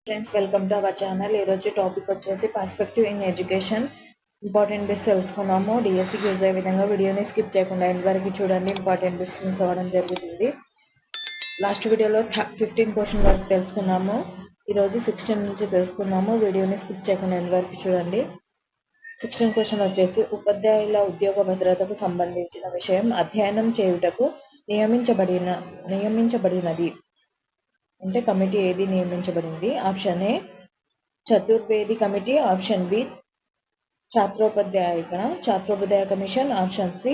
Friends, welcome to our channel. ఈరోజు topic వచ్చేసి perspective in education. Important bits తెలుసుకున్నాము. డిఎస్సికి యూజ్ అయ్యే విధంగా వీడియోని స్కిప్ చేయకుండా ఎండ్ వరకు చూడండి. ఇంపార్టెంట్ బిట్స్ మిస్ అవ్వడం జరుగుతుంది. లాస్ట్ వీడియోలో 15 క్వశ్చన్ వరకు తెలుసుకున్నాము. ఈరోజు 16 నుంచి తెలుసుకున్నాము. వీడియోని స్కిప్ చేయకుండా ఎండ్ వరకు చూడండి. 16 క్వశ్చన్ వచ్చేసి ఉపాధ్యాయుల ఉద్యోగ భద్రతకు సంబంధించిన విషయం అధ్యయనం చేయుటకు నియమించబడినది అంటే కమిటీ ఏది నియమించబడింది? Option A Chaturvedi committee, option B Chattopadhyay commission, option C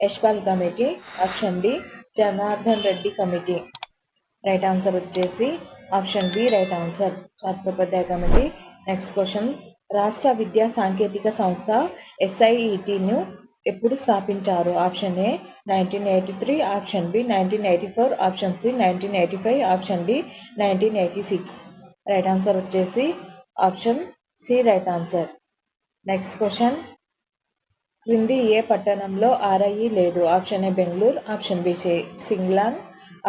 Yashpal committee, option D Janardhan Reddy committee. Right answer వచ్చేసి option B right answer, Chattopadhyay committee. Next question, రాష్ట్ర విద్యా సాంకేతిక సంస్థ SIETను ఎప్పుడు స్థాపించారు? Option A 1983, option B 1984, option C 1985, option D 1986. Right answer వచ్చేసి option C right answer. Next question, క్రింది ఏ పట్టణంలో RIE లేదు? Option A Bengaluru, option B సింగ్లాన్,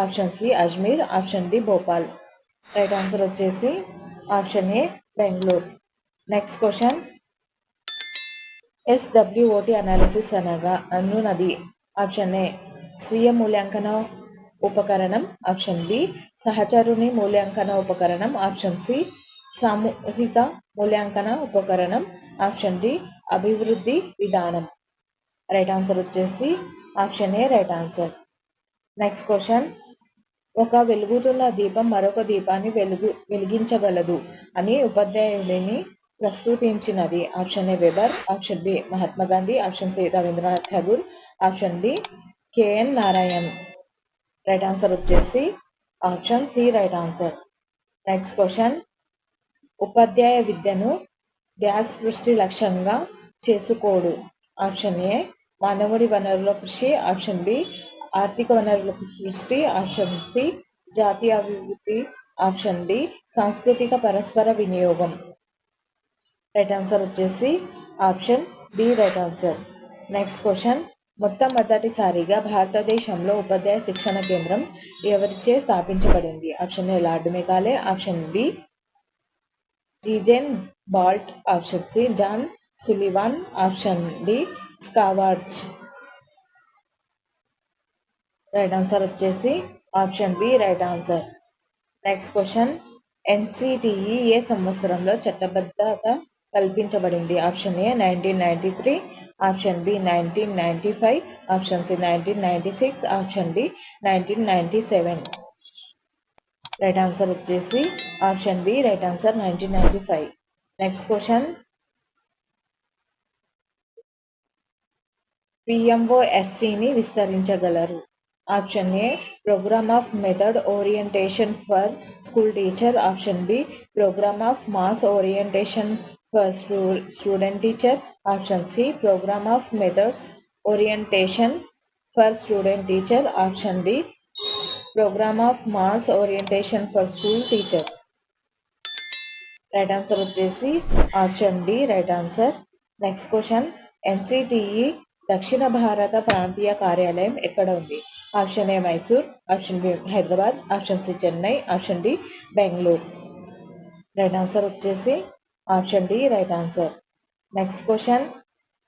option C Ajmer, option D Bhopal. Right answer వచ్చేసి option A Bengaluru. Next question, SWOT analysis అనునది? Option A స్వీయ మూల్యాంకన ఉపకరణం, ఆప్షన్ బి సహచరుని మూల్యాంకన ఉపకరణం, ఆప్షన్ సి సామూహిక మూల్యాంకన ఉపకరణం, ఆప్షన్ డి అభివృద్ధి విధానం. రైట్ ఆన్సర్ వచ్చేసి option A right answer. Next question, ఒక వెలుగుతున్న దీపం మరొక దీపాన్ని వెలిగించగలదు అని ఉపాధ్యాయుడిని ప్రస్తుతించినది? Option A Weber, option B Mahatma Gandhi, option C Rabindranath Tagore, option D KN Narayan. Right answer వచ్చేసి option C right answer. Next question, ఉపాధ్యాయ విద్యను డ్యాష్ సృష్టి లక్ష్యంగా చేసుకోడు? ఆప్షన్ ఏ మానవుడి వనరుల కృషి, ఆప్షన్ బి ఆర్థిక వనరుల సృష్టి, ఆప్షన్ సి జాతీయ అభివృద్ధి, ఆప్షన్ డి సాంస్కృతిక పరస్పర వినియోగం. రైట్ ఆన్సర్ వచ్చేసి option B right answer. Next question, మొట్టమొదటిసారిగా భారతదేశంలో ఉపాధ్యాయ శిక్షణ కేంద్రం ఎవరిచే స్థాపించబడింది? Option A lord Macaulay, option B Ziegenbalg, option C John Sullivan, option D Schwarz. Right answer వచ్చేసి option B right answer. Next question, NCTE ఏ సంవత్సరంలో చట్టబద్ధత కల్పించబడింది? Option A 1993, option B 1995, option C 1996, option D 1997. Right answer వచ్చేసి option B right answer 1995. Next question, PMOSTని విస్తరించగలరు? Option A programme of method orientation for school teacher, option B programme of mass orientation for student teacher, option C programme of methods orientation for student teacher, option D programme of mass orientation for school teachers. Right answer వచ్చేసి option D right answer. Next question, NCTE దక్షిణ భారత ప్రాంతీయ కార్యాలయం ఎక్కడ ఉంది? Option A Mysore, option B Hyderabad, option C Chennai, option D Bengaluru. Right answer వచ్చేసి option D right answer. Next question,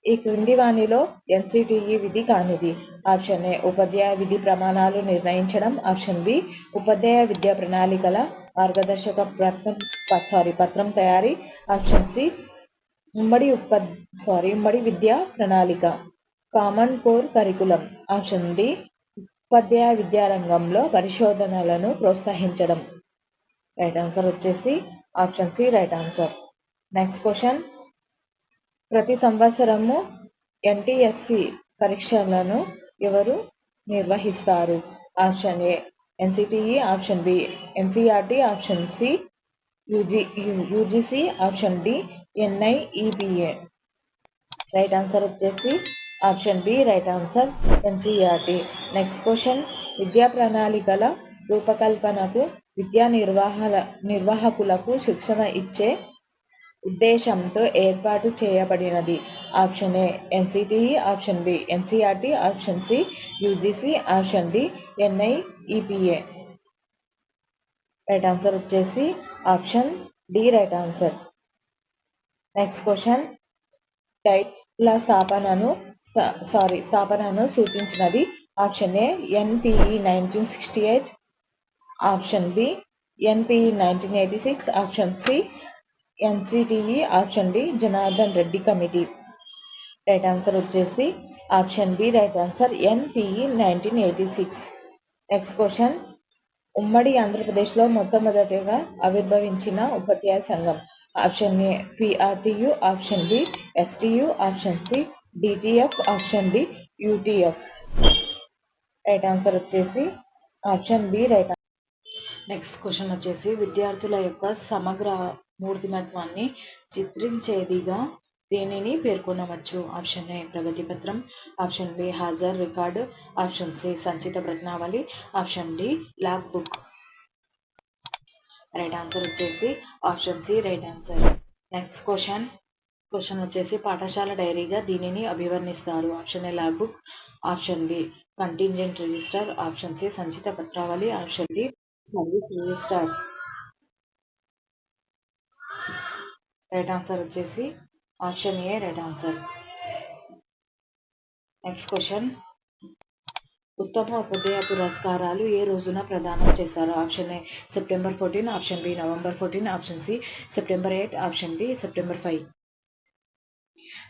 ఈ క్రింది వాణిలో NCTE విధి కానిది? ఆప్షన్ ఏ ఉపాధ్యాయ విధి ప్రమాణాలు నిర్ణయించడం, ఆప్షన్ బి ఉపాధ్యాయ విద్యా ప్రణాళికల మార్గదర్శక పత్రం తయారీ, ఆప్షన్ సి ఉమ్మడి విద్యా ప్రణాళిక common core curriculum, option D ఉపాధ్యాయ విద్యారంగంలో పరిశోధనలను ప్రోత్సహించడం. రైట్ ఆన్సర్ వచ్చేసి option C right answer. Next question, ప్రతి సంవత్సరము NTSC పరీక్షలను ఎవరు నిర్వహిస్తారు? Option A NCTE, option B NCERT, option C UGC, option D NIEPA. Right answer వచ్చేసి option B right answer, NCERT. Next question, విద్యా ప్రణాళికల రూపకల్పనకు విద్యా నిర్వాహకులకు శిక్షణ ఇచ్చే ఉద్దేశంతో ఏర్పాటు చేయబడినది? Option A NCTE, option B NCERT, option C UGC, option D NIEPA. Right answer వచ్చేసి option D right answer. Next question, డైట్ల స్థాపనను సూచించినది. Option A NPE 1968, option B NPE 1986, option C NCTE, option D Janardhan Reddy committee. Right answer వచ్చేసి option B right answer, NPE 1986. Next question, ఉమ్మడి ఆంధ్రప్రదేశ్లో మొట్టమొదటిగా ఆవిర్భవించిన ఉపాధ్యాయ సంఘం. Option A PRTU, option B STU, option C DTF, option D UTF. Right answer వచ్చేసి option B right. Next question వచ్చేసి, విద్యార్థుల యొక్క సమగ్ర మూర్తిమత్వాన్ని చిత్రించేదిగా దేనిని పేర్కొనవచ్చు. ఆప్షన్ ఏ ప్రగతి పత్రం, ఆప్షన్ బి హాజర్ రికార్డు, ఆప్షన్ సి సంచిత ప్రశ్నావళి, option D log book. Right answer వచ్చేసి option C right answer. Next question వచ్చేసి, పాఠశాల డైరీగా దీనిని అభివర్ణిస్తారు. Option A log book, option B contingent register, option C సంచిత పత్రావళి, option D service register. Right answer వచ్చేసి option A right answer. Next question, ఉత్తమ ఉపాధ్యాయ పురస్కారాలు ఏ రోజున ప్రదానం చేస్తారు. Option A September 14, option B November 14, option C September 8, option D September 5.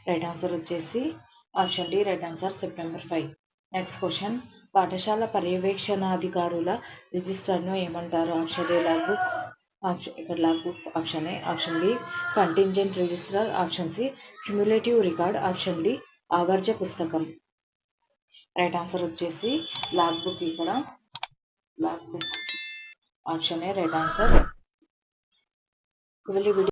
Right answer వచ్చేసి option D right answer, September 5. Next question, పాఠశాల పర్యవేక్షణాధికారుల రిజిస్టర్ను ఏమంటారు. Option A log book, log book, option A, option B contingent register, option C cumulative record, option D ఆవర్జ పుస్తకం. Right answer వచ్చేసి log book. ఇక్కడ log book option A right answer.